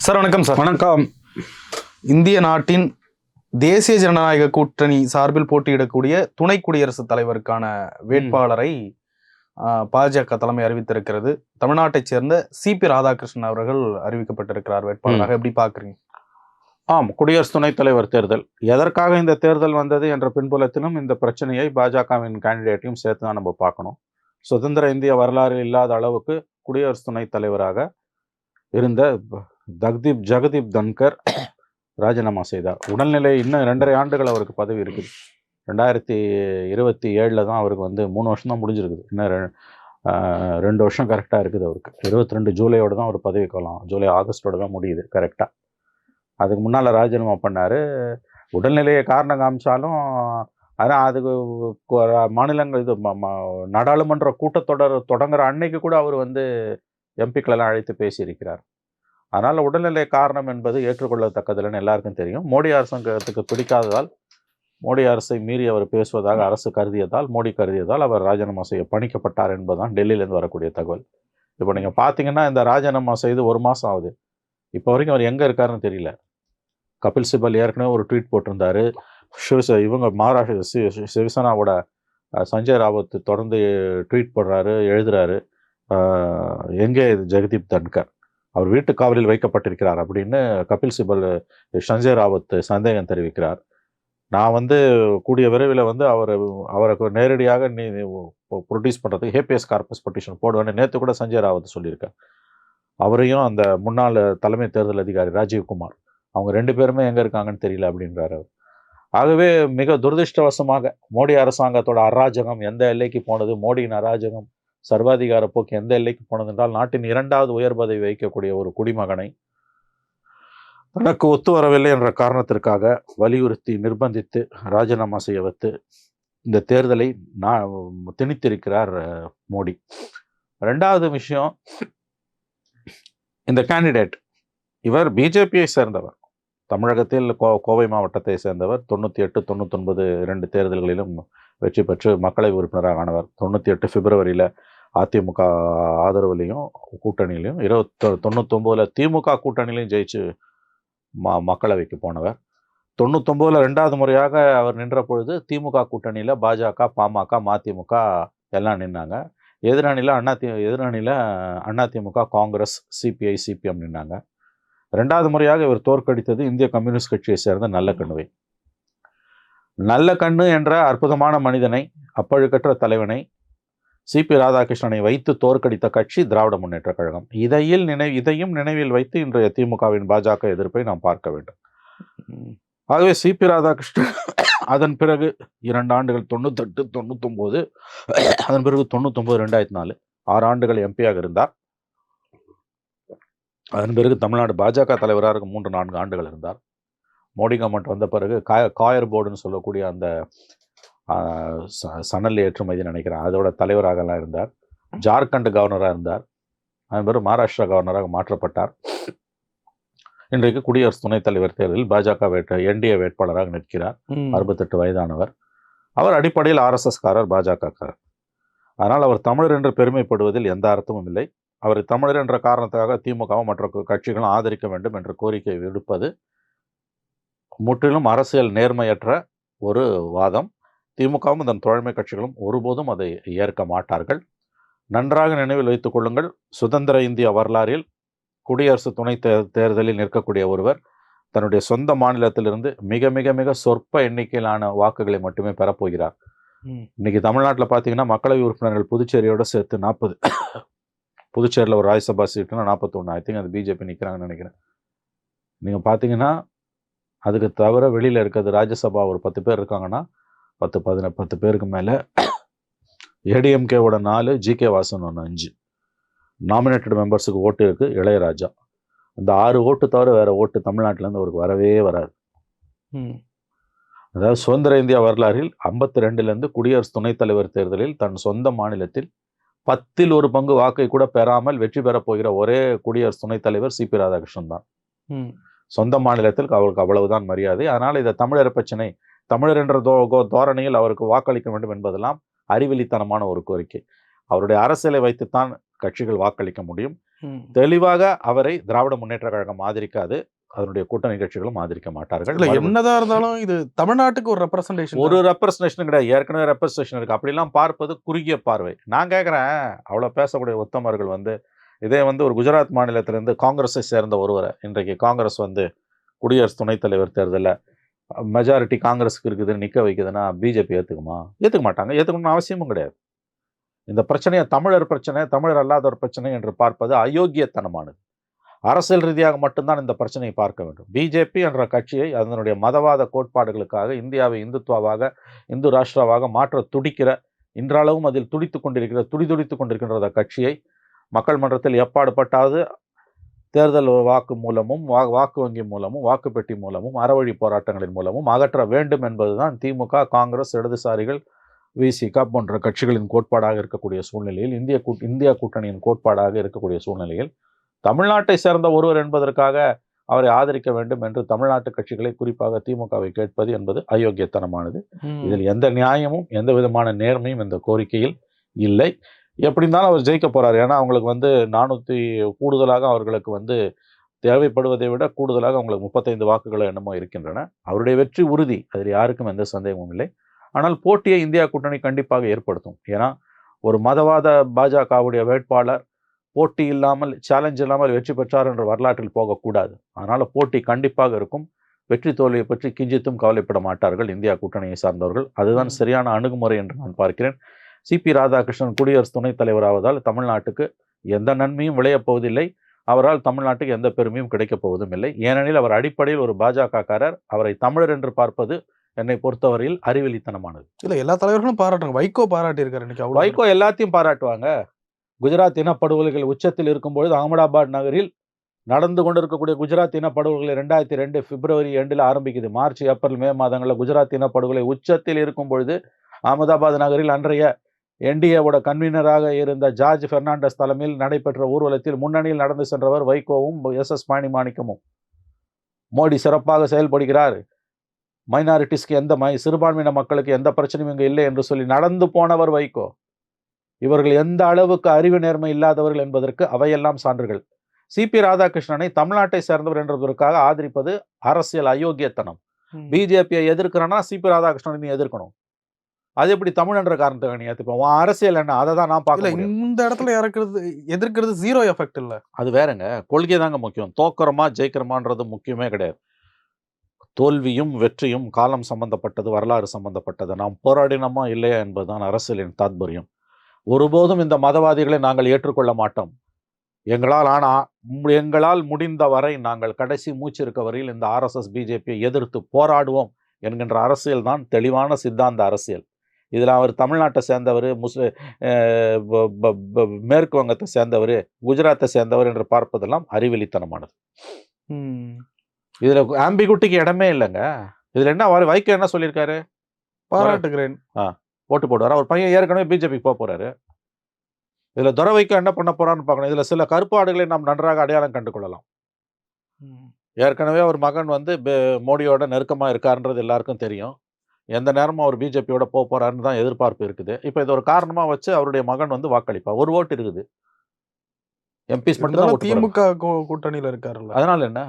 Sir வணக்கம் sir. வணக்கம். இந்திய நாட்டின் தேசிய ஜனநாயக கூட்டணி சார்பில் போட்டியிடக்கூடிய துணை குடியரசுத் தலைவருக்கான வேட்பாளரை பாஜக தலைமை அறிவித்திருக்கிறது. தமிழ்நாட்டைச் சேர்ந்த சிபி ராதாகிருஷ்ணன் அவர்கள் அறிவிக்கப்பட்டிருக்கிறார் வேட்பாளராக. எப்படி பாக்குறீங்க? ஆம், குடியரசு துணைத் தலைவர் தேர்தல் எதற்காக இந்த தேர்தல் வந்தது என்ற பின்புலத்திலும் இந்த பிரச்சனையை பாஜகவின் கேண்டிடேட்டையும் சேர்த்து தான் நம்ம பார்க்கணும். சுதந்திர இந்திய வரலாறு இல்லாத அளவுக்கு குடியரசு துணைத் தலைவராக இருந்த ஜெகதீப் தன்கர் ராஜினாமா செய்தார். உடல்நிலை இன்னும் 2.5 ஆண்டுகள் அவருக்கு பதவி இருக்குது. 2027 தான் அவருக்கு 3 வருஷம் தான் முடிஞ்சிருக்குது. இன்னும் 2 வருஷம் கரெக்டாக இருக்குது அவருக்கு. 22 ஜூலையோடு தான் அவர் பதவி காலம், ஜூலை ஆகஸ்டோடு தான் முடியுது கரெக்டாக. அதுக்கு முன்னால் ராஜினாமா பண்ணார். உடல்நிலையை காரணம் காமிச்சாலும் ஆனால் அதுக்கு மாநிலங்கள் நாடாளுமன்ற கூட்டத்தொடர் தொடங்குற அன்னைக்கு கூட அவர் எம்பிக்களெல்லாம் அழைத்து பேசியிருக்கிறார். அதனால் உடல்நிலை காரணம் என்பது ஏற்றுக்கொள்ளத்தக்கதில்லைன்னு எல்லாருக்கும் தெரியும். மோடி அரசாங்கத்துக்கு பிடிக்காததால், மோடி அரசை மீறி அவர் பேசுவதாக அரசு மோடி கருதியதால் அவர் ராஜினாமா செய்ய பணிக்கப்பட்டார் என்பதுதான் டெல்லியிலேருந்து வரக்கூடிய தகவல். இப்போ நீங்கள் பார்த்தீங்கன்னா இந்த ராஜினாமா செய்து 1 மாதம் ஆகுது. இப்போ வரைக்கும் அவர் எங்கே இருக்காருன்னு தெரியல. கபில் சிபல் ஏற்கனவே ஒரு ட்வீட் போட்டிருந்தாரு. மகாராஷ்டிர சிவசேனாவோட சஞ்சய் ராவத் தொடர்ந்து ட்வீட் போடுறாரு, எழுதுறாரு, எங்கே ஜெகதீப் தன்கர் அவர் வீட்டு காவலில் வைக்கப்பட்டிருக்கிறார் அப்படின்னு கபில் சிபல் சஞ்சய் ராவத் சந்தேகம் தெரிவிக்கிறார். நான் கூடிய விரைவில் அவருக்கு நேரடியாக நீ ப்ரொடியூஸ் பண்ணுறதுக்கு ஹேபியஸ் கார்பஸ் பெட்டிஷன் போடுவேன்னு நேற்று கூட சஞ்சய் ராவத் சொல்லியிருக்கார். அவரையும் அந்த முன்னாள் தலைமை தேர்தல் அதிகாரி ராஜீவ்குமார், அவங்க 2 பேருமே எங்கே இருக்காங்கன்னு தெரியல அப்படின்றார் அவர். ஆகவே மிக துரதிருஷ்டவசமாக மோடி அரசாங்கத்தோட அராஜகம் எந்த எல்லைக்கு போனது, மோடியின் அராஜகம் சர்வாதிகார போக்கு எந்த எல்லைக்கு போனது என்றால், நாட்டின் 2வது உயர் பதவி வகிக்கக்கூடிய ஒரு குடிமகனை தனக்கு ஒத்து வரவில்லை என்ற காரணத்திற்காக வலியுறுத்தி நிர்பந்தித்து ராஜினாமா செய்ய வைத்து இந்த தேர்தலை திணித்திருக்கிறார் மோடி. 2வது விஷயம், இந்த கேண்டிடேட் இவர் பிஜேபியை சேர்ந்தவர். தமிழகத்தில் கோவை மாவட்டத்தை சேர்ந்தவர். 98, 99 2 தேர்தல்களிலும் வெற்றி பெற்று மக்களவை உறுப்பினராக ஆனவர். 98 பிப்ரவரியில் அதிமுக ஆதரவுலையும் கூட்டணியிலையும், 99 திமுக கூட்டணியிலையும் ஜெயிச்சு மக்களவைக்கு போனவர். 99 2வது முறையாக அவர் நின்ற பொழுது திமுக கூட்டணியில் பாஜக, பாமக, மதிமுக எல்லாம் நின்னாங்க. எதிரணியில் அதிமுக, காங்கிரஸ், சிபிஐ, சிபிஎம் நின்னாங்க. 2வது முறையாக இவர் தோற்கடித்தது இந்திய கம்யூனிஸ்ட் கட்சியை சேர்ந்த நல்லக்கண்ணுவை. நல்லக்கண்ணு என்ற அற்புதமான மனிதனை, அப்பழுக்கற்ற தலைவனை, சிபி ராதாகிருஷ்ணனை வைத்து தோற்கடித்த கட்சி திராவிட முன்னேற்ற கழகம். இதையும் நினைவில் வைத்து இன்றைய திமுகவின் பாஜக எதிர்ப்பை நாம் பார்க்க வேண்டும். ஆகவே சிபி ராதாகிருஷ்ணன் அதன் பிறகு 2 ஆண்டுகள் 98, 99, அதன் பிறகு 99, 2004 6 ஆண்டுகள் எம்பியாக இருந்தார். அதன் பிறகு தமிழ்நாடு பாஜக தலைவராக 3-4 ஆண்டுகள் இருந்தார். மோடி கவர்மெண்ட் வந்த பிறகு காயர் போர்டுன்னு சொல்லக்கூடிய அந்த சணல் ஏற்றுமதி நினைக்கிறேன் அதோட தலைவராகலாம் இருந்தார். ஜார்க்கண்ட் கவர்னராக இருந்தார். அதன் பிறகு மகாராஷ்டிரா கவர்னராக மாற்றப்பட்டார். இன்றைக்கு குடியரசு துணைத் தலைவர் தேர்தலில் பாஜக என்டிஏ வேட்பாளராக நிற்கிறார். 68 வயதானவர். அவர் அடிப்படையில் RSS-காரர், பாஜகக்காரர். அதனால் அவர் தமிழர் என்று பெருமைப்படுவதில் எந்த அர்த்தமும் இல்லை. அவர் தமிழர் என்ற காரணத்துக்காக திமுகவும் மற்ற கட்சிகளும் ஆதரிக்க வேண்டும் என்ற கோரிக்கை விடுப்பது முற்றிலும் அரசியல் நேர்மையற்ற ஒரு வாதம். திமுகவும் அதன் தோழமை கட்சிகளும் ஒருபோதும் அதை ஏற்க மாட்டார்கள். நன்றாக நினைவில் வைத்துக் கொள்ளுங்கள், சுதந்திர இந்திய வரலாறில் குடியரசு துணை தேர்தலில் நிற்கக்கூடிய ஒருவர் தன்னுடைய சொந்த மாநிலத்திலிருந்து மிக மிக மிக சொற்ப எண்ணிக்கையிலான வாக்குகளை மட்டுமே பெறப்போகிறார். இன்னைக்கு தமிழ்நாட்டில் பார்த்தீங்கன்னா மக்களவை உறுப்பினர்கள் புதுச்சேரியோட சேர்த்து 40, புதுச்சேரியில் ஒரு ராஜ்யசபா சீட்டுனா 41. ஐ திங்க் அது பிஜேபி நிற்கிறாங்கன்னு நினைக்கிறேன். நீங்கள் பார்த்தீங்கன்னா அதுக்கு தவிர வெளியில் இருக்கிறது ராஜ்யசபா ஒரு 10 பேர் இருக்காங்கன்னா 10 பேருக்கு மேலே ஏடிஎம்கேவோட 4, ஜிகே வாசன் 1, 5 நாமினேட்டட் மெம்பர்ஸுக்கு ஓட்டு இருக்குது. இளையராஜா அந்த 6 ஓட்டு தவிர வேறு ஓட்டு தமிழ்நாட்டிலேருந்து அவருக்கு வரவே வராது. அதாவது சுதந்திர இந்தியா வரலாறில் 52லேருந்து குடியரசு துணைத் தலைவர் தேர்தலில் தன் சொந்த மாநிலத்தில் 10ல் 1 பங்கு வாக்கை கூட பெறாமல் வெற்றி பெறப் போகிற ஒரே குடியரசு துணைத் தலைவர் சிபி ராதாகிருஷ்ணன் தான். சொந்த மாநிலத்தில் அவருக்கு அவ்வளவுதான் மரியாதை. அதனால் இதை தமிழர் பிரச்சனை, தமிழர் என்ற தோரணையில் அவருக்கு வாக்களிக்க வேண்டும் என்பதெல்லாம் அறிவிலித்தனமான ஒரு கோரிக்கை. அவருடைய அரசியலை வைத்துத்தான் கட்சிகள் வாக்களிக்க முடியும். தெளிவாக அவரை திராவிட முன்னேற்ற கழகம் ஆதரிக்காது, அதனுடைய கூட்டணி கட்சிகளும் ஆதரிக்க மாட்டார்கள். இல்ல என்னதான் இருந்தாலும் இது தமிழ்நாட்டுக்கு ஒரு ரெப்ரசன்டேஷன். ஒரு ரெப்ரசன்டேஷன் கிடையாது, ஏற்கனவே ரெப்ரசன்டேஷன் இருக்கு. அப்படிலாம் பார்ப்பது குறுகிய பார்வை. நான் கேட்குறேன், அவ்வளோ பேசக்கூடிய உத்தமர்கள் வந்து இதே வந்து ஒரு குஜராத் மாநிலத்திலிருந்து காங்கிரஸை சேர்ந்த ஒருவரை, இன்றைக்கு காங்கிரஸ் வந்து குடியரசு துணைத் தலைவர் தேர்தலில் மெஜாரிட்டி காங்கிரஸுக்கு இருக்குதுன்னு நிற்க வைக்குதுன்னா பிஜேபி ஏற்றுக்குமா? ஏற்றுக்க மாட்டாங்க. ஏற்றுக்கணும்னு அவசியமும் கிடையாது. இந்த பிரச்சனையை தமிழர் பிரச்சனை, தமிழர் அல்லாத ஒரு பிரச்சனை என்று பார்ப்பது அயோக்கியத்தனமானது. அரசியல் ரீதியாக மட்டும்தான் இந்த பிரச்சனையை பார்க்க வேண்டும். பிஜேபி என்ற கட்சியை அதனுடைய மதவாத கோட்பாடுகளுக்காக இந்தியாவை இந்துத்துவாவாக, இந்து ராஷ்டிராவாக மாற்ற துடிக்கிற, இன்றளவும் அதில் துடித்துக் கொண்டிருக்கின்ற கட்சியை மக்கள் மன்றத்தில் எப்பாடுபட்டாவது தேர்தல் வாக்கு மூலமும் வாக்கு வங்கி மூலமும் வாக்கு பெட்டி மூலமும் அறவழி போராட்டங்களின் மூலமும் அகற்ற வேண்டும் என்பதுதான் திமுக, காங்கிரஸ், இடதுசாரிகள், விசிக போன்ற கட்சிகளின் கோட்பாடாக இருக்கக்கூடிய சூழ்நிலையில், இந்தியா கூட்டணியின் கோட்பாடாக இருக்கக்கூடிய சூழ்நிலையில் தமிழ்நாட்டை சேர்ந்த ஒருவர் என்பதற்காக அவரை ஆதரிக்க வேண்டும் என்று தமிழ்நாட்டு கட்சிகளை, குறிப்பாக திமுகவை கேட்பது என்பது அயோக்கியத்தனமானது. இதில் எந்த நியாயமும் எந்த விதமான நேர்மையும் இந்த கோரிக்கையில் இல்லை. எப்படி இருந்தாலும் அவர் ஜெயிக்க போறார். ஏன்னா அவங்களுக்கு வந்து 400 கூடுதலாக அவர்களுக்கு வந்து தேவைப்படுவதை விட கூடுதலாக அவங்களுக்கு 35 வாக்குகள் என்னமோ இருக்கின்றன. அவருடைய வெற்றி உறுதி, அதில் யாருக்கும் எந்த சந்தேகமும் இல்லை. ஆனால் போட்டியை இந்தியா கூட்டணி கண்டிப்பாக ஏற்படுத்தும். ஏன்னா ஒரு மதவாத பாஜகவுடைய வேட்பாளர் போட்டி இல்லாமல், சேலஞ்ச் இல்லாமல் வெற்றி பெற்றார் என்ற வரலாற்றில் போகக்கூடாது. அதனால போட்டி கண்டிப்பாக இருக்கும். வெற்றி தோல்வியை பற்றி கிஞ்சித்தும் கவலைப்பட மாட்டார்கள் இந்தியா கூட்டணியை சார்ந்தவர்கள். அதுதான் சரியான அணுகுமுறை என்று நான் பார்க்கிறேன். சிபி ராதாகிருஷ்ணன் குடியரசு துணைத் தலைவராவதால் தமிழ்நாட்டுக்கு எந்த நன்மையும் விளையப் போவதில்லை. அவரால் தமிழ்நாட்டுக்கு எந்த பெருமையும் கிடைக்கப் போவதும் இல்லை. ஏனெனில் அவர் அடிப்படையில் ஒரு பாஜகக்காரர். அவரை தமிழர் என்று பார்ப்பது என்னை பொறுத்தவரையில் அறிவெளித்தனமானது. இல்ல எல்லா தலைவர்களும் பாராட்டுறாங்க. வைகோ பாராட்டி இருக்காரு இன்னைக்கு. வைகோ எல்லாத்தையும் பாராட்டுவாங்க. குஜராத் இனப்படுகொலைகள் உச்சத்தில் இருக்கும்பொழுது அகமதாபாத் நகரில் நடந்து கொண்டிருக்கக்கூடிய குஜராத் இனப்படுகொலை 2002 பிப்ரவரி 2 ஆரம்பிக்குது. மார்ச், ஏப்ரல், மே மாதங்களில் குஜராத் இனப்படுகொலை உச்சத்தில் இருக்கும் பொழுது அகமதாபாத் நகரில் அன்றைய என்டிஏவோட கன்வீனராக இருந்த ஜார்ஜ் பெர்னாண்டஸ் தலைமையில் நடைபெற்ற ஊர்வலத்தில் முன்னணியில் நடந்து சென்றவர் வைகோவும் எஸ் மாணிக்கமும். மோடி சிறப்பாக செயல்படுகிறார், மைனாரிட்டிஸ்க்கு சிறுபான்மையின மக்களுக்கு எந்த பிரச்சனையும் இங்கே இல்லை என்று சொல்லி நடந்து போனவர் வைகோ. இவர்கள் எந்த அளவுக்கு அறிவு நேர்மை இல்லாதவர்கள் என்பதற்கு அவையெல்லாம் சான்றுகள். சிபி ராதாகிருஷ்ணனை தமிழ்நாட்டை சேர்ந்தவர் என்பதற்காக ஆதரிப்பது அரசியல் அயோக்கியத்தனம். பிஜேபியை எதிர்க்கிறனா சிபி ராதாகிருஷ்ணனை நீ எதிர்க்கணும். அது எப்படி தமிழ் என்ற காரணத்துக்கு நீ ஏற்றுப்போம்? அரசியல் என்ன? அதை தான் நான் பார்க்கல. இந்த இடத்துல எதிர்க்கிறது ஜீரோ எஃபெக்ட் இல்லை. அது வேறங்க. கொள்கை தாங்க முக்கியம். தோக்கிறோமா ஜெயிக்கிறோமான்றது முக்கியமே கிடையாது. தோல்வியும் வெற்றியும் காலம் சம்பந்தப்பட்டது, வரலாறு சம்பந்தப்பட்டது. நாம் போராடினோமா இல்லையா என்பதுதான் அரசியலின் தாத்பரியம். ஒருபோதும் இந்த மதவாதிகளை நாங்கள் ஏற்றுக்கொள்ள மாட்டோம். எங்களால் முடிந்த வரை நாங்கள் கடைசி மூச்சு இருக்க வரையில் இந்த RSS பிஜேபியை எதிர்த்து போராடுவோம் என்கின்ற அரசியல் தான் தெளிவான சித்தாந்த அரசியல். இதில் அவர் தமிழ்நாட்டை சேர்ந்தவர், மேற்கு வங்கத்தை சேர்ந்தவர், குஜராத்தை சேர்ந்தவர் என்று பார்ப்பதெல்லாம் அறிவெளித்தனமானது. இதுல ஆம்பிகுட்டிக்கு இடமே இல்லைங்க. இதுல என்ன வைகோ என்ன சொல்லியிருக்காரு? பாராட்டுகிறேன், ஓட்டு போடுவார். அவர் பையன் ஏற்கனவே பிஜேபிக்கு போக போறாரு. இதுல துரை வைகோ என்ன பண்ண போறான்னு பார்க்கணும். இதுல சில கருப்பு ஆடுகளை நாம் நன்றாக அடையாளம் கண்டு கொள்ளலாம். ஏற்கனவே அவர் மகன் வந்து மோடியோட நெருக்கமா இருக்காருன்றது எல்லாருக்கும் தெரியும். எந்த நேரமும் அவர் பிஜேபியோட போக போறாருன்னு தான் எதிர்பார்ப்பு இருக்குது. இப்போ இது ஒரு காரணமா வச்சு அவருடைய மகன் வந்து வாக்களிப்பார். ஒரு ஓட்டு இருக்குது. எம்பிஸ் மட்டும் திமுக கூட்டணியில இருக்காருல்ல, அதனால என்ன?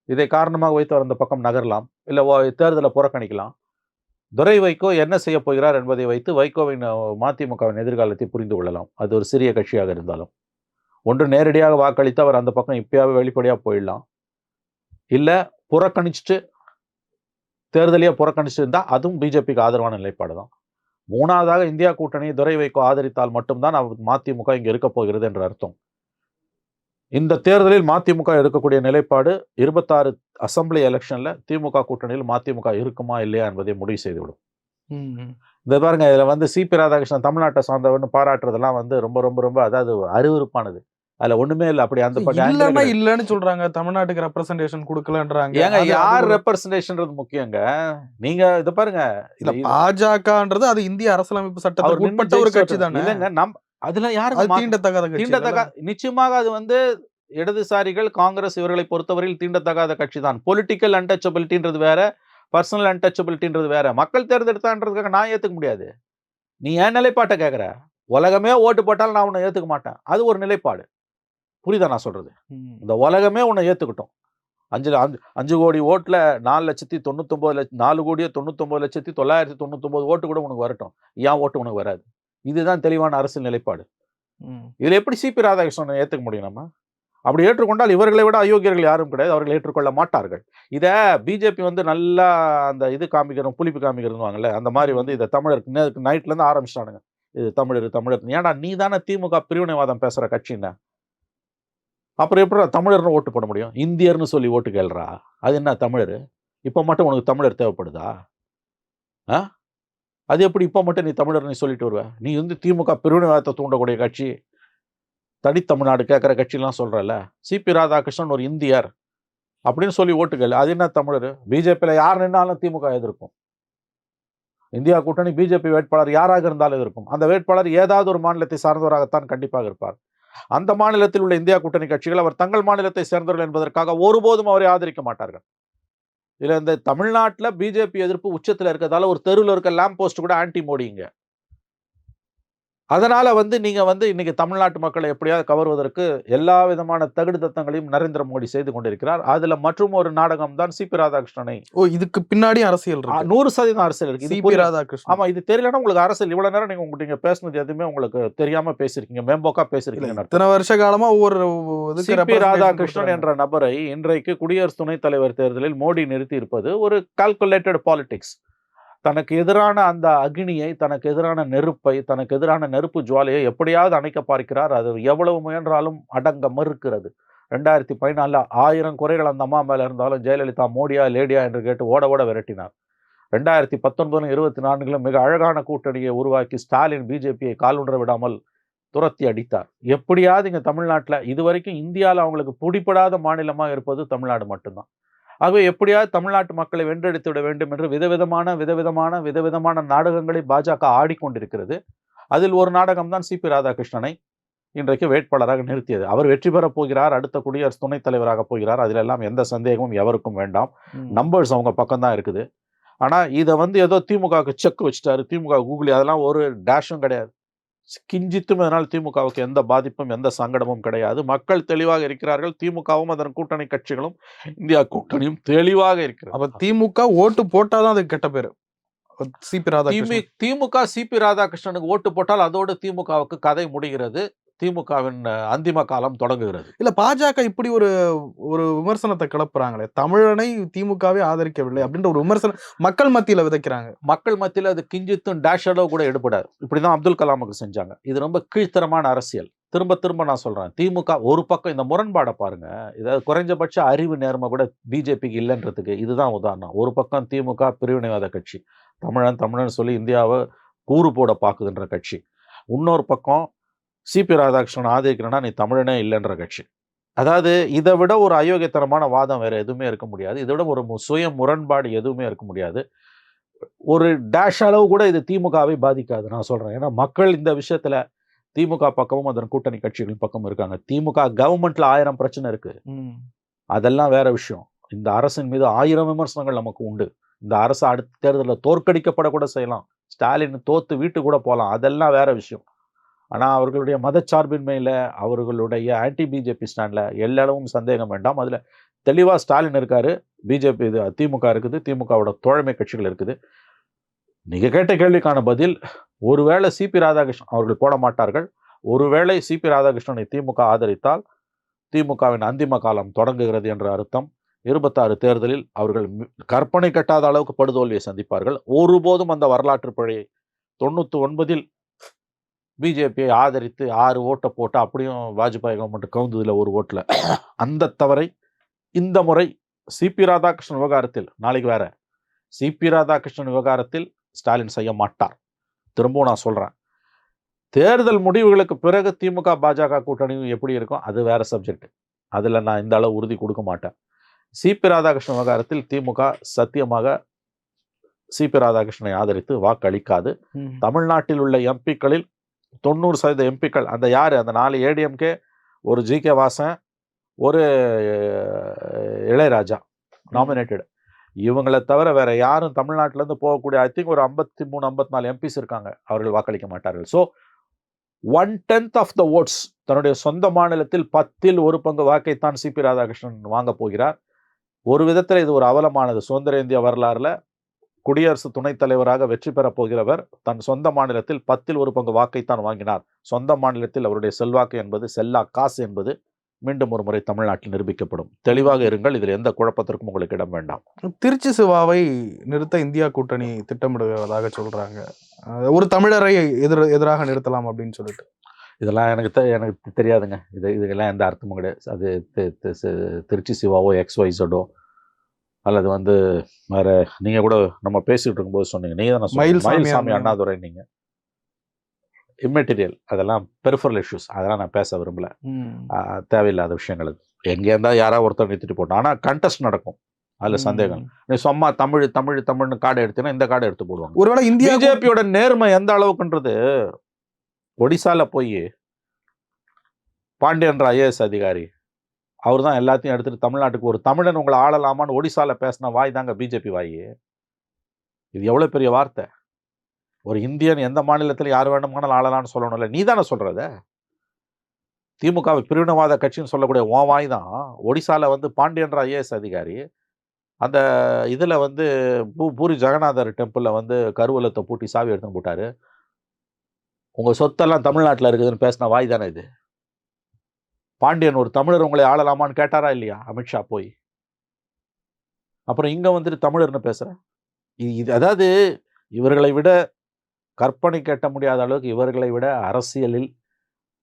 இதை காரணமாக வைத்து அவர் அந்த பக்கம் நகரலாம், இல்லை தேர்தலை புறக்கணிக்கலாம். துரை வைகோ என்ன செய்ய போகிறார் என்பதை வைத்து வைகோவின் மதிமுகவின் எதிர்காலத்தை புரிந்து கொள்ளலாம். அது ஒரு சிறிய கட்சியாக இருந்தாலும். ஒன்று நேரடியாக வாக்களித்து அவர் அந்த பக்கம் இப்பயாவே வெளிப்படையாக போயிடலாம், இல்லை புறக்கணிச்சுட்டு தேர்தலையே புறக்கணிச்சுட்டு இருந்தால் அதுவும் பிஜேபிக்கு ஆதரவான நிலைப்பாடு தான். மூணாவதாக இந்தியா கூட்டணி துரை வைகோ ஆதரித்தால் மட்டும்தான் மதிமுக இங்கே இருக்க போகிறது என்ற அர்த்தம். இந்த தேர்தலில் மதிமுக எடுக்கக்கூடிய நிலைப்பாடு 26 அசம்பிளி எலெக்ஷன்ல திமுக கூட்டணியில் மதிமுக இருக்குமா இல்லையா என்பதை முடிவு செய்துவிடும். இந்த பாருங்க, இதுல வந்து சிபி ராதாகிருஷ்ணன் தமிழ்நாட்டை சார்ந்தவன்னு பாராட்டுறதெல்லாம் வந்து ரொம்ப ரொம்ப ரொம்ப அதாவது அருவருப்பானது. அதுல ஒண்ணுமே இல்லை. அப்படி அந்த இல்லன்னு சொல்றாங்க, தமிழ்நாட்டுக்கு ரெப்ரசன்டேஷன் கொடுக்கலன்றாங்க. ஏங்க, யார் ரெப்ரசன்டேஷன்றது முக்கியங்க. நீங்க இத பாருங்க, பாஜகன்றது அது இந்திய அரசியலமைப்பு சட்டத்துக்கு உட்பட்ட ஒரு கட்சி தானே. இல்லங்க, அதுல யாருக்கு தீண்டத்தகாத, நிச்சயமாக அது வந்து இடதுசாரிகள், காங்கிரஸ் இவர்களை பொறுத்தவரையில் தீண்டத்தகாத கட்சி தான். பொலிட்டிக்கல் அன்டச்சபிலிட்டின்றது வேற, பர்சனல் அன்டச்சபிலிட்டின்றது வேற. மக்கள் தேர்ந்தெடுத்தான்றதுக்காக நான் ஏத்துக்க முடியாது. நீ ஏன் நிலைப்பாட்டை கேட்குற? உலகமே ஓட்டு போட்டாலும் நான் உன்னை ஏத்துக்க மாட்டேன். அது ஒரு நிலைப்பாடு. புரியுதா நான் சொல்றது? இந்த உலகமே உன்னை ஏத்துக்கிட்டோம். 5 கோடி ஓட்டுல 4,99,999,999 ஓட்டு கூட உனக்கு வரட்டும். என் ஓட்டு உனக்கு வராது. இதுதான் தெளிவான அரசியல் நிலைப்பாடு. இதுல எப்படி சிபி ராதாகிருஷ்ணனை ஏத்துக்க முடியும் நம்ம? அப்படி ஏற்றுக்கொண்டால் இவர்களை விட அயோக்கியர்கள் யாரும் கிடையாது. அவர்கள் ஏற்றுக்கொள்ள மாட்டார்கள். இத பிஜேபி வந்து நல்லா அந்த இது காமிக்கிறோம், புளிப்பு காமிக்கிறதுவாங்கல்ல, அந்த மாதிரி வந்து இதை தமிழருக்கு நைட்ல இருந்து ஆரம்பிச்சிட்டானுங்க. இது தமிழர். ஏன்னா நீ தானே திமுக பிரிவினைவாதம் பேசுற கட்சின்னு. அப்புறம் எப்படி தமிழர்னு ஓட்டு போட முடியும்? இந்தியர்னு சொல்லி ஓட்டு கேள்றா. அது என்ன தமிழர்? இப்ப மட்டும் உனக்கு தமிழர் தேவைப்படுதா? அது எப்படி இப்ப மட்டும் நீ தமிழர்னு சொல்லிட்டு வருவ? நீ வந்து திமுக பிரிவினைவாதத்தை தூண்டக்கூடிய கட்சி, தனித்தமிழ்நாடு கேட்கிற கட்சிலாம் சொல்றல. சிபி ராதாகிருஷ்ணன் ஒரு இந்தியர் அப்படின்னு சொல்லி ஓட்டுகள். அது என்ன தமிழர்? பிஜேபியில யார் நின்னாலும் திமுக எதிர்க்கும். இந்தியா கூட்டணி பிஜேபி வேட்பாளர் யாராக இருந்தாலும் எதிர்க்கும். அந்த வேட்பாளர் ஏதாவது ஒரு மாநிலத்தை சார்ந்தவராகத்தான் கண்டிப்பாக இருப்பார். அந்த மாநிலத்தில் உள்ள இந்தியா கூட்டணி கட்சிகள் அவர் தங்கள் மாநிலத்தை சேர்ந்தவர்கள் என்பதற்காக ஒருபோதும் அவரை ஆதரிக்க மாட்டார்கள். இதுல இந்த தமிழ்நாட்டுல பிஜேபி எதிர்ப்பு உச்சத்துல இருக்கிறதால ஒரு தெருவில் இருக்க லேம்ப் போஸ்ட் கூட ஆன்டி மோடிங்க. அதனால வந்து நீங்க வந்து இன்னைக்கு தமிழ்நாட்டு மக்களை எப்படியாவது கவர்வதற்கு எல்லா விதமான தகுடு தத்தங்களையும் நரேந்திர மோடி செய்து கொண்டிருக்கிறார். அதுல மற்றும் ஒரு நாடகம் தான் சிபி ராதாகிருஷ்ணனை. இதுக்கு பின்னாடி அரசியல் இருக்கு. 100% அரசியல் இருக்கு. சிபி ராதாகிருஷ்ணன். ஆமா, இது தெரியலன்னா உங்களுக்கு அரசியல் இவ்வளவு நேரம் நீங்க பேசுனது எதுவுமே உங்களுக்கு தெரியாம பேசிருக்கீங்க, மேம்போக்கா பேசிருக்கீங்க. இத்தனை வருஷ காலமா ஒவ்வொரு சிபி ராதாகிருஷ்ணன் என்ற நபரை இன்றைக்கு குடியரசு துணைத் தலைவர் தேர்தலில் மோடி நிறுத்தி இருப்பது ஒரு கால்குலேட்டட் பாலிடிக்ஸ். தனக்கு எதிரான அந்த அக்னியை, தனக்கு எதிரான நெருப்பை, தனக்கு எதிரான நெருப்பு ஜுவாலையை எப்படியாவது அணைக்க பார்க்கிறார். அது எவ்வளவு முயன்றாலும் அடங்க மறுக்கிறது. 2014 1000 குறைகள் அந்த அம்மா மேல இருந்தாலும் ஜெயலலிதா மோடியா லேடியா என்று கேட்டு ஓட ஓட விரட்டினார். 2019 24 மிக அழகான கூட்டணியை உருவாக்கி ஸ்டாலின் பிஜேபியை காலுன்ற விடாமல் துரத்தி அடித்தார். எப்படியாவது இங்க தமிழ்நாட்டுல இதுவரைக்கும் இந்தியாவில் அவங்களுக்கு பிடிப்படாத மாநிலமா இருப்பது தமிழ்நாடு மட்டும்தான். ஆகவே எப்படியாவது தமிழ்நாட்டு மக்களை வென்றெடுத்து விட வேண்டும் என்று விதவிதமான நாடகங்களை பாஜக ஆடிக்கொண்டிருக்கிறது. அதில் ஒரு நாடகம் தான் சிபி ராதாகிருஷ்ணனை இன்றைக்கு வேட்பாளராக நிறுத்தியது. அவர் வெற்றி பெறப் போகிறார், அடுத்த குடியரசு துணைத் தலைவராக போகிறார். அதில் எல்லாம் எந்த சந்தேகமும் எவருக்கும் வேண்டாம். நம்பர்ஸ் அவங்க பக்கம் தான் இருக்குது. ஆனா இதை வந்து ஏதோ திமுகவுக்கு செக் வச்சுட்டாரு, திமுக கூகுளி, அதெல்லாம் ஒரு டேஷும் கிடையாது. கிஞ்சித்தும் இதனால் திமுகவுக்கு எந்த பாதிப்பும் எந்த சங்கடமும் கிடையாது. மக்கள் தெளிவாக இருக்கிறார்கள். திமுகவும் அதன் கூட்டணி கட்சிகளும் இந்தியா கூட்டணியும் தெளிவாக இருக்கிறது. அப்ப திமுக ஓட்டு போட்டாதான் அதுக்கு கெட்ட பேரு. சிபி ராதாகிருஷ்ணன் திமுக சிபி ராதாகிருஷ்ணனுக்கு ஓட்டு போட்டால் அதோடு திமுகவுக்கு கதை முடிகிறது. திமுகவின் அந்திம காலம் தொடங்குகிறது. இல்ல, பாஜக இப்படி ஒரு விமர்சனத்தை கிளப்புறாங்களே, தமிழனை திமுகவே ஆதரிக்கவில்லை அப்படின்ற ஒரு விமர்சனம் மக்கள் மத்தியில விதைக்கிறாங்க. மக்கள் மத்தியில் அது கிஞ்சித்தும் டேஷ் அளவு கூட எடுபடாது. இப்படிதான் அப்துல் கலாமுக்கு செஞ்சாங்க. இது ரொம்ப கீழ்த்தரமான அரசியல். திரும்ப நான் சொல்றேன், திமுக ஒரு பக்கம் இந்த முரண்பாடை பாருங்க. இதாவது குறைஞ்சபட்ச அறிவு நேர்மை கூட பிஜேபிக்கு இல்லைன்றதுக்கு இதுதான் உதாரணம். ஒரு பக்கம் திமுக பிரிவினைவாத கட்சி, தமிழன் சொல்லி இந்தியாவை கூறு போட பாக்குதுன்ற கட்சி. இன்னொரு பக்கம் சிபி ராதாகிருஷ்ணன் ஆதரிக்கிறனா நீ தமிழனே இல்லைன்ற கட்சி. அதாவது இதை விட ஒரு அயோக்கியத்தனமான வாதம் வேற எதுவுமே இருக்க முடியாது. இதை விட ஒரு சுய முரண்பாடு எதுவுமே இருக்க முடியாது. ஒரு டேஷ் அளவு கூட இது திமுகவை பாதிக்காது நான் சொல்றேன். ஏன்னா மக்கள் இந்த விஷயத்துல திமுக பக்கமும் அதன் கூட்டணி கட்சிகளின் பக்கம் இருக்காங்க. திமுக கவர்மெண்ட்ல 1000 பிரச்சனை இருக்கு, அதெல்லாம் வேற விஷயம். இந்த அரசின் மீது 1000 விமர்சனங்கள் நமக்கு உண்டு. இந்த அரசு அடுத்த தேர்தலில் தோற்கடிக்கப்படக்கூட செய்யலாம், ஸ்டாலின் தோத்து வீட்டு கூட போகலாம், அதெல்லாம் வேற விஷயம். ஆனால் அவர்களுடைய மதச்சார்பின்மையில், அவர்களுடைய ஆன்டி பிஜேபி ஸ்டாண்டில் எல்லளவும் சந்தேகம் வேண்டாம். அதில் தெளிவாக ஸ்டாலின் இருக்காரு, பிஜேபி இது திமுக இருக்குது, திமுகவோட தோழமை கட்சிகள் இருக்குது. நீங்கள் கேட்ட கேள்விக்கான பதில், ஒருவேளை சிபி ராதாகிருஷ்ணன் அவர்கள் போட மாட்டார்கள். ஒருவேளை சிபி ராதாகிருஷ்ணனை திமுக ஆதரித்தால் திமுகவின் அந்திம காலம் தொடங்குகிறது என்ற அர்த்தம். 26 தேர்தலில் அவர்கள் கற்பனை கட்டாத அளவுக்கு படுதோல்வியை சந்திப்பார்கள். ஒருபோதும் அந்த வரலாற்று பிழையை 99 பிஜேபியை ஆதரித்து 6 ஓட்டை போட்டு அப்படியும் வாஜ்பாய் கவர்மெண்ட் கவுந்ததில் ஒரு ஓட்டில், அந்த தவறை இந்த முறை சிபி ராதாகிருஷ்ணன் விவகாரத்தில், நாளைக்கு வேற சிபி ராதாகிருஷ்ணன் விவகாரத்தில் ஸ்டாலின் செய்ய மாட்டார். திரும்பவும் நான் சொல்றேன், தேர்தல் முடிவுகளுக்கு பிறகு திமுக பாஜக கூட்டணி எப்படி இருக்கும் அது வேற சப்ஜெக்ட். அதுல நான் இந்த அளவு உறுதி கொடுக்க மாட்டேன். சிபி ராதாகிருஷ்ணன் விவகாரத்தில் திமுக சத்தியமாக சிபி ராதாகிருஷ்ணனை ஆதரித்து வாக்களிக்காது. தமிழ்நாட்டில் உள்ள எம்பிக்களில் 90% எம்பிக்கள், அந்த யாரு, அந்த 4 ஏடிஎம்கே, ஒரு ஜி.கே. வாசன், ஒரு இளையராஜா நாமினேட்டட், இவங்களை தவிர வேற யாரும் தமிழ்நாட்டிலேருந்து போகக்கூடிய ஐ திங்க் ஒரு 53-54 எம்பிஸ் இருக்காங்க, அவர்கள் வாக்களிக்க மாட்டார்கள். ஸோ 1/10 ஆஃப் த ஓட்ஸ், தன்னுடைய சொந்த மாநிலத்தில் 10ல் 1 பங்கு வாக்கைத்தான் சிபி ராதாகிருஷ்ணன் வாங்க போகிறார். ஒரு விதத்தில் இது ஒரு அவலமானது. சுதந்திர இந்திய வரலாறுல குடியரசு துணைத் தலைவராக வெற்றி பெறப் போகிறவர் தன் சொந்த மாநிலத்தில் 10ல் 1 பங்கு வாக்கைத்தான் வாங்கினார். சொந்த மாநிலத்தில் அவருடைய செல்வாக்கு என்பது செல்லா காசு என்பது மீண்டும் ஒரு முறை தமிழ்நாட்டில் நிரூபிக்கப்படும். தெளிவாக இருங்கள், இதில் எந்த குழப்பத்திற்கும் உங்களுக்கு இடம் வேண்டாம். திருச்சி சிவாவை நிறுத்த இந்தியா கூட்டணி திட்டமிடுவதாக சொல்றாங்க. ஒரு தமிழரை எதிராக நிறுத்தலாம் அப்படின்னு சொல்லிட்டு. இதெல்லாம் எனக்கு தெரியாதுங்க. இதுக்கெல்லாம் எந்த அர்த்தமும் கிடையாது. அது திருச்சி சிவாவோ XYZோ அல்லது வந்து வேற, நீங்க கூட நம்ம பேசிட்டு இருக்கும்போது சொன்னீங்க, நீங்க தான் மயில்சாமி அண்ணாதுரை, நீங்க இம்மெட்டீரியல், அதெல்லாம் பெரிஃபரல் இஷ்யூஸ், அதெல்லாம் நான் பேச விரும்பல. தேவையில்லாத விஷயங்கள். எங்கே இருந்தால் யாராவது ஒருத்தர் நிறுத்திட்டு போட்டோம். ஆனால் கண்டெஸ்ட் நடக்கும், அதுல சந்தேகம். நீ சும்மா தமிழ்னு கார்டு எடுத்தீங்கன்னா இந்த கார்டை எடுத்து போடுவாங்க. ஒருவேளை இந்தியா பிஜேபியோட நேர்மை எந்த அளவுக்குன்றது, ஒடிசால போய் பாண்டியன்ற IAS அதிகாரி அவர் தான் எல்லாத்தையும் எடுத்துட்டு தமிழ்நாட்டுக்கு ஒரு தமிழன் உங்களை ஆளலாமான்னு ஒடிசால பேசின வாய் தாங்க பிஜேபி வாய். இது எவ்வளவு பெரிய வார்த்தை. ஒரு இந்தியன் எந்த மாநிலத்தில் யார் வேண்டுமானாலும் ஆளலான்னு சொல்லணும்ல, நீ தானே சொல்றத. திமுகவை பிரிவினவாத கட்சின்னு சொல்லக்கூடிய உன் வாய் தான் ஒடிசால வந்து பாண்டியன்ற IAS அதிகாரி அந்த இதுல வந்து பூரி ஜெகநாதர் டெம்பிள்ல வந்து கருவூலத்தை பூட்டி சாவி எடுத்துன்னு போட்டாரு. உங்க சொத்தெல்லாம் தமிழ்நாட்டில் இருக்குதுன்னு பேசின வாய் தானே இது. பாண்டியன் ஒரு தமிழர் உங்களை ஆளலாமான்னு கேட்டாரா இல்லையா அமித்ஷா போய்? அப்புறம் இங்க வந்துட்டு தமிழர்னு பேசுற. இது அதாவது இவர்களை விட கற்பனை கேட்ட முடியாத அளவுக்கு இவர்களை விட அரசியலில்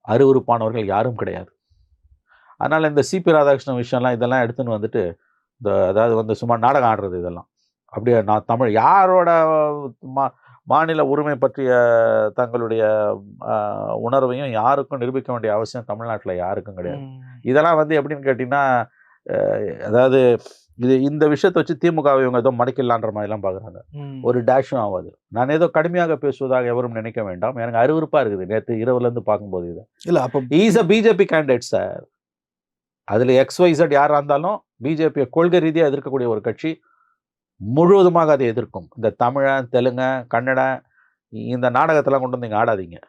அறிவுறுப்பானவர்கள் யாரும் கிடையாது. அதனால இந்த சிபி ராதாகிருஷ்ணன் விஷயம்லாம் இதெல்லாம் எடுத்துன்னு வந்துட்டு அதாவது வந்து சும்மா நாடகம் ஆடுறது, இதெல்லாம் அப்படியே நான் தமிழ் யாரோட மாநில உரிமை பற்றிய தங்களுடைய உணர்வையும் யாருக்கும் நிரூபிக்க வேண்டிய அவசியம் தமிழ்நாட்டில் யாருக்கும் கிடையாது. இதெல்லாம் வந்து எப்படின்னு கேட்டிங்கன்னா, அதாவது இந்த விஷயத்தை வச்சு திமுகவை இவங்க ஏதோ மடக்கிடலான்ற மாதிரிலாம் பார்க்குறாங்க. ஒரு டேஷும் ஆகாது. நான் ஏதோ கடுமையாக பேசுவதாக எவரும் நினைக்க வேண்டாம். எனக்கு அருவருப்பாக இருக்குது நேற்று இரவுலேருந்து பார்க்கும்போது. இது இல்லை, அப்போ is a BJP candidate sir. அதில் XYZ யாராக இருந்தாலும் பிஜேபியை கொள்கை ரீதியாக எதிர்க்கக்கூடிய ஒரு கட்சி முழுவதுமாக அதை எதிர்க்கும். இந்த தமிழன், தெலுங்கு, கன்னட இந்த நாடகத்தெல்லாம் கொண்டு வந்து இங்கே ஆடாதீங்க.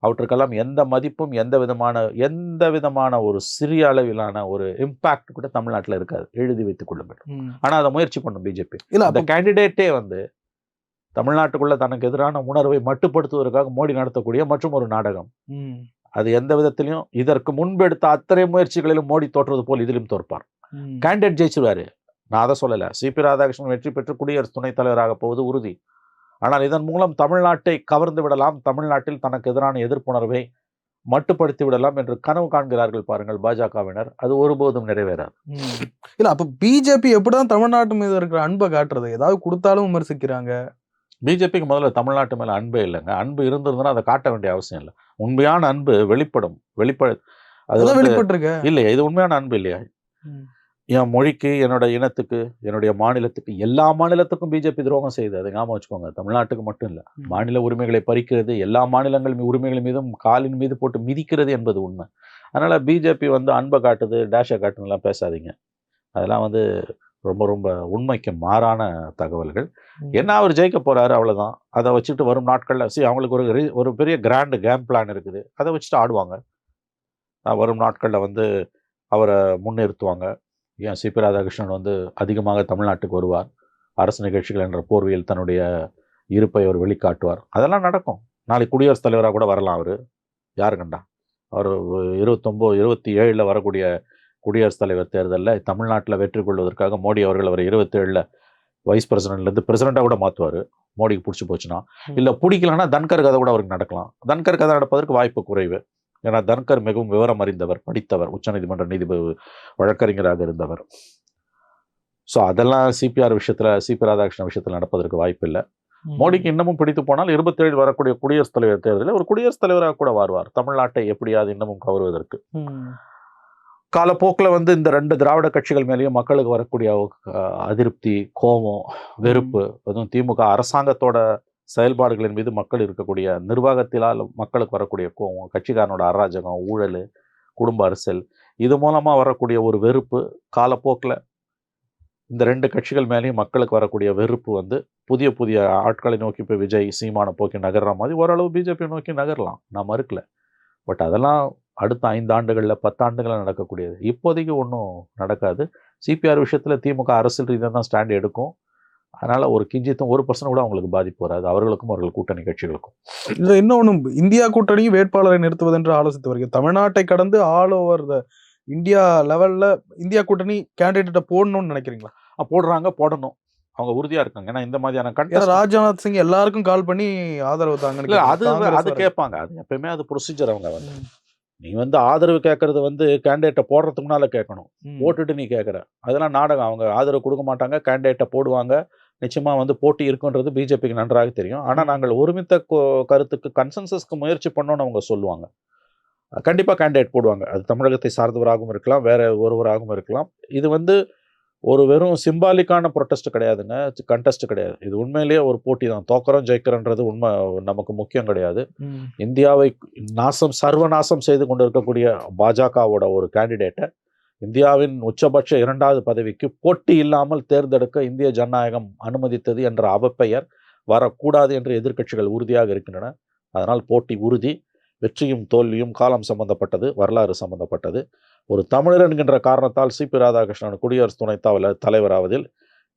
அவற்றுக்கெல்லாம் எந்த மதிப்பும் எந்த விதமான ஒரு சிறிய அளவிலான ஒரு இம்பாக்ட் கூட தமிழ்நாட்டில் இருக்காது. எழுதி வைத்துக் கொள்ளுங்கள். ஆனால் அதை முயற்சி பண்ணும் பிஜேபி. இல்லை, அந்த கேண்டிடேட்டே வந்து தமிழ்நாட்டுக்குள்ள தனக்கு எதிரான உணர்வை மட்டுப்படுத்துவதற்காக மோடி நடத்தக்கூடிய மற்றும் ஒரு நாடகம். அது எந்த விதத்திலையும் இதற்கு முன்பு எடுத்த அத்தனை முயற்சிகளிலும் மோடி தோற்றது போல் இதிலும் தோற்பார். கேண்டிடேட் ஜெயிச்சிருவாரு, நான் அதை சொல்லலை. சிபி ராதாகிருஷ்ணன் வெற்றி பெற்று குடியரசு துணைத் தலைவராக போவது உறுதி. ஆனால் இதன் மூலம் தமிழ்நாட்டை கவர்ந்து விடலாம், தமிழ்நாட்டில் தனக்கு எதிரான எதிர்ப்புணர்வை மட்டுப்படுத்தி விடலாம் என்று கனவு காண்கிறார்கள் பாருங்கள் பாஜகவினர். அது ஒருபோதும் நிறைவேறாது. இல்ல, அப்ப பிஜேபி எப்படிதான் தமிழ்நாட்டு மீது இருக்கிற அன்பை காட்டுறது? ஏதாவது கொடுத்தாலும் விமர்சிக்கிறாங்க. பிஜேபிக்கு முதல்ல தமிழ்நாட்டு மேல அன்பே இல்லைங்க. அன்பு இருந்திருந்தா அதை காட்ட வேண்டிய அவசியம் இல்லை. உண்மையான அன்பு வெளிப்படும். அது வெளிப்பட்டிருக்க இல்லையா? இது உண்மையான அன்பு இல்லையா? என் மொழிக்கு, என்னோட இனத்துக்கு, என்னுடைய மாநிலத்துக்கு, எல்லா மாநிலத்துக்கும் பிஜேபி துரோகம் செய்யுது. அதை ஞாபகம் வச்சுக்கோங்க. தமிழ்நாட்டுக்கு மட்டும் இல்லை, மாநில உரிமைகளை பறிக்கிறது, எல்லா மாநிலங்கள் உரிமைகள் மீதும் காலின் மீது போட்டு மிதிக்கிறது என்பது உண்மை. அதனால பிஜேபி வந்து அன்பை காட்டுது, டேஷை காட்டுலாம் பேசாதீங்க. அதெல்லாம் வந்து ரொம்ப ரொம்ப உண்மைக்கு மாறான தகவல்கள். என்ன, அவர் ஜெயிக்க போறாரு, அவ்வளவுதான். அதை வச்சுட்டு வரும் நாட்கள்ல அவங்களுக்கு ஒரு பெரிய கிராண்ட் கேம் பிளான் இருக்குது. அதை வச்சுட்டு ஆடுவாங்க. வரும் நாட்கள்ல வந்து அவரை முன்னிறுத்துவாங்க. ஏன் சிபி ராதாகிருஷ்ணன் வந்து அதிகமாக தமிழ்நாட்டுக்கு வருவார், அரசு நிகழ்ச்சிகள் என்ற போர்வையில் தன்னுடைய இருப்பை அவர் வெளிக்காட்டுவார். அதெல்லாம் நடக்கும். நாளைக்கு குடியரசுத் தலைவராக கூட வரலாம். அவர் யாரு கண்டா? அவர் 27 வரக்கூடிய குடியரசுத் தலைவர் தேர்தலில் தமிழ்நாட்டில் வெற்றி கொள்வதற்காக மோடி அவர்கள் அவர் 27 வைஸ் பிரசிடென்ட்லேருந்து பிரசிடெண்ட்டாக கூட மாற்றுவார். மோடிக்கு பிடிச்சி போச்சுன்னா. இல்லை பிடிக்கலன்னா தன்கர் கதை கூட அவருக்கு நடக்கலாம். தன்கர் கதை நடப்பதற்கு வாய்ப்பு குறைவு. ஏன்னா தன்கர் மிகவும் விவரம் அறிந்தவர், படித்தவர், உச்சநீதிமன்ற நீதிபதி வழக்கறிஞராக இருந்தவர். ஸோ அதெல்லாம் சிபி ராதாகிருஷ்ணன் விஷயத்தில் நடப்பதற்கு வாய்ப்பு இல்லை. மோடிக்கு இன்னமும் பிடித்து போனால் 27 வரக்கூடிய குடியரசுத் தலைவர் தேர்தலில் ஒரு குடியரசுத் தலைவராக கூட வருவார், தமிழ்நாட்டை எப்படியாவது இன்னமும் கவருவதற்கு. காலப்போக்கில் வந்து இந்த 2 திராவிட கட்சிகள் மேலேயும் மக்களுக்கு வரக்கூடிய அதிருப்தி, கோபம், வெறுப்பு, அதுவும் திமுக அரசாங்கத்தோட செயல்பாடுகளின் மீது மக்கள் இருக்கக்கூடிய நிர்வாகத்திலால் மக்களுக்கு வரக்கூடிய கோபம், கட்சிக்காரனோட அராஜகம், ஊழல், குடும்ப அரசியல், இது மூலமாக வரக்கூடிய ஒரு வெறுப்பு காலப்போக்கில் இந்த 2 கட்சிகள் மேலேயும் மக்களுக்கு வரக்கூடிய வெறுப்பு வந்து புதிய புதிய ஆட்களை நோக்கி இப்போ விஜய் சீமானை போக்கி நகர்ற மாதிரி ஓரளவு பிஜேபி நோக்கி நகரலாம், நான் மறுக்கல. பட் அதெல்லாம் அடுத்த 5 ஆண்டுகளில் 10 ஆண்டுகளில் நடக்கக்கூடியது. இப்போதைக்கு ஒன்றும் நடக்காது. சிபிஆர் விஷயத்தில் திமுக அரசியல் ரீதியாக தான் ஸ்டாண்ட் எடுக்கும். அதனால் ஒரு கிஞ்சித்தும் 1% கூட அவங்களுக்கு பாதிப்பு வராது, அவர்களுக்கும் அவர்கள் கூட்டணி கட்சிகளுக்கும். இதுல இன்னொன்னு, இந்தியா கூட்டணியும் வேட்பாளரை நிறுத்துவது என்று ஆலோசித்து வருகிறது. தமிழ்நாட்டை கடந்து ஆல் ஓவர் த இந்தியா லெவல்ல இந்தியா கூட்டணி கேண்டிடேட்டை போடணும்னு நினைக்கிறீங்களா? போடுறாங்க, போடணும். அவங்க உறுதியாக இருக்காங்க. ஏன்னா இந்த மாதிரியான ஏன்னா கண்டெஸ்ட் ராஜ்நாத் சிங் எல்லாருக்கும் கால் பண்ணி ஆதரவு இல்லை, தாங்கன்னு அது கேட்பாங்க. அது எப்பயுமே அது ப்ரொசீஜர். அவங்க வந்து நீ வந்து ஆதரவு கேட்கறது வந்து கேண்டிடேட்டை போடுறதுக்கு முன்னால கேட்கணும். போட்டுட்டு நீ கேட்குற அதெல்லாம் நாடகம். அவங்க ஆதரவு கொடுக்க மாட்டாங்க, கேண்டிடேட்டை போடுவாங்க. நிச்சயமா வந்து போட்டி இருக்குன்றது பிஜேபிக்கு நன்றாக தெரியும். ஆனால் நாங்கள் ஒருமித்த கருத்துக்கு கன்சென்சஸ்க்கு முயற்சி பண்ணோன்னு அவங்க சொல்லுவாங்க. கண்டிப்பாக கேண்டிடேட் போடுவாங்க. அது தமிழகத்தை சார்ந்தவராகவும் இருக்கலாம், வேற ஒருவராகவும் இருக்கலாம். இது வந்து ஒரு வெறும் சிம்பாலிக்கான ப்ரொட்டஸ்ட் கிடையாதுங்க, கண்டெஸ்ட் கிடையாது. இது உண்மையிலேயே ஒரு போட்டி தான். தோக்கறோம் ஜெயிக்கிறன்றது உண்மை நமக்கு முக்கியம் கிடையாது. இந்தியாவை சர்வநாசம் செய்து கொண்டு இருக்கக்கூடிய பாஜகவோட ஒரு கேண்டிடேட்டை இந்தியாவின் உச்சபட்ச 2வது பதவிக்கு போட்டி இல்லாமல் தேர்ந்தெடுக்க இந்திய ஜனநாயகம் அனுமதித்தது என்ற அவப்பெயர் வரக்கூடாது என்று எதிர்க்கட்சிகள் உறுதியாக இருக்கின்றன. அதனால் போட்டி உறுதி. வெற்றியும் தோல்வியும் காலம் சம்பந்தப்பட்டது, வரலாறு சம்பந்தப்பட்டது. ஒரு தமிழர் என்கின்ற காரணத்தால் சிபி ராதாகிருஷ்ணன் குடியரசு துணைத் தலைவராவதில்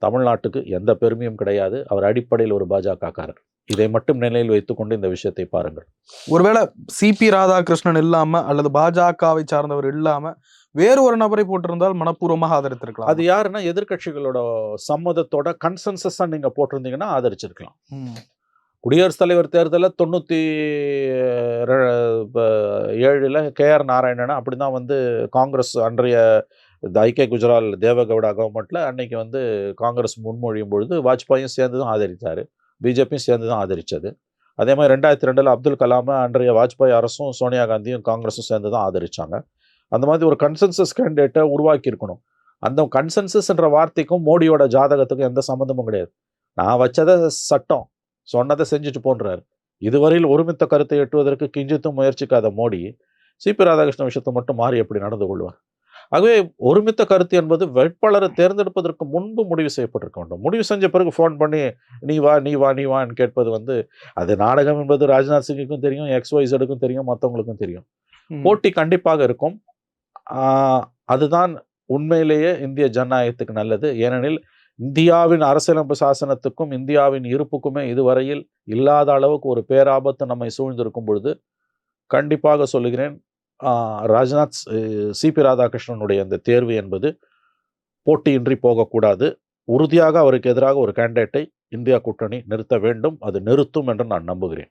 தமிழ்நாட்டுக்கு எந்த பெருமையும் கிடையாது. அவர் அடிப்படையில் ஒரு பாஜகக்காரர். இதை மட்டும் நிலையில் வைத்துக்கொண்டு இந்த விஷயத்தை பாருங்கள். ஒருவேளை சிபி ராதாகிருஷ்ணன் இல்லாம அல்லது பாஜகவை சார்ந்தவர் இல்லாம வேறு ஒரு நபரை போட்டிருந்தால் மனப்பூர்வமாக ஆதரித்திருக்கலாம். அது யாருன்னா எதிர்க்கட்சிகளோட சம்மதத்தோட கன்சென்சஸா நீங்க போட்டிருந்தீங்கன்னா ஆதரிச்சிருக்கலாம். குடியரசுத் தலைவர் தேர்தலில் 97 KR நாராயணன் அப்படிதான் வந்து காங்கிரஸ் அன்றைய ஐக்கிய குஜரால் தேவகவுடா கவர்மெண்ட்ல அன்னைக்கு வந்து காங்கிரஸ் முன்மொழியும் பொழுது வாஜ்பாயும் சேர்ந்து தான் ஆதரித்தார், பிஜேபியும் சேர்ந்து தான் ஆதரித்தது. அதே மாதிரி 2002 அப்துல் கலாமை அன்றைய வாஜ்பாய் அரசும் சோனியா காந்தியும் காங்கிரஸும் சேர்ந்து தான் ஆதரிச்சாங்க. அந்த மாதிரி ஒரு கன்சென்சஸ் கேண்டிடேட்டை உருவாக்கி இருக்கணும். அந்த கன்சென்சஸ்ன்ற வார்த்தைக்கும் மோடியோட ஜாதகத்துக்கும் எந்த சம்மந்தமும் கிடையாது. நான் வச்சதை சட்டம், சொன்னதை செஞ்சுட்டு போன்றாரு. இதுவரையில் ஒருமித்த கருத்தை எட்டுவதற்கு கிஞ்சித்தும் முயற்சிக்காத மோடி சிபி ராதாகிருஷ்ணன் விஷயத்தை மட்டும் மாறி எப்படி நடந்து கொள்வார்? ஆகவே ஒருமித்த கருத்து என்பது வேட்பாளரை தேர்ந்தெடுப்பதற்கு முன்பு முடிவு செய்யப்பட்டிருக்க வேண்டும். முடிவு செஞ்ச பிறகு ஃபோன் பண்ணி நீ வா நீ வா நீ வான்னு கேட்பது வந்து அது நாடகம் என்பது ராஜ்நாத் சிங்குக்கும் தெரியும், XYZக்கும் தெரியும், மற்றவங்களுக்கும் தெரியும். போட்டி கண்டிப்பாக இருக்கும். அதுதான் உண்மையிலேயே இந்திய ஜனநாயகத்துக்கு நல்லது. ஏனெனில் இந்தியாவின் அரசியலமைப்பு சாசனத்துக்கும் இந்தியாவின் இருப்புக்குமே இதுவரையில் இல்லாத அளவுக்கு ஒரு பேராபத்து நம்மை சூழ்ந்திருக்கும் பொழுது கண்டிப்பாக சொல்லுகிறேன், சிபி ராதாகிருஷ்ணனுடைய அந்த தேர்வு என்பது போட்டியின்றி போகக்கூடாது. உறுதியாக அவருக்கு எதிராக ஒரு கேண்டிடேட்டை இந்தியா கூட்டணி நிறுத்த வேண்டும். அது நிறுத்தும் என்று நான் நம்புகிறேன்.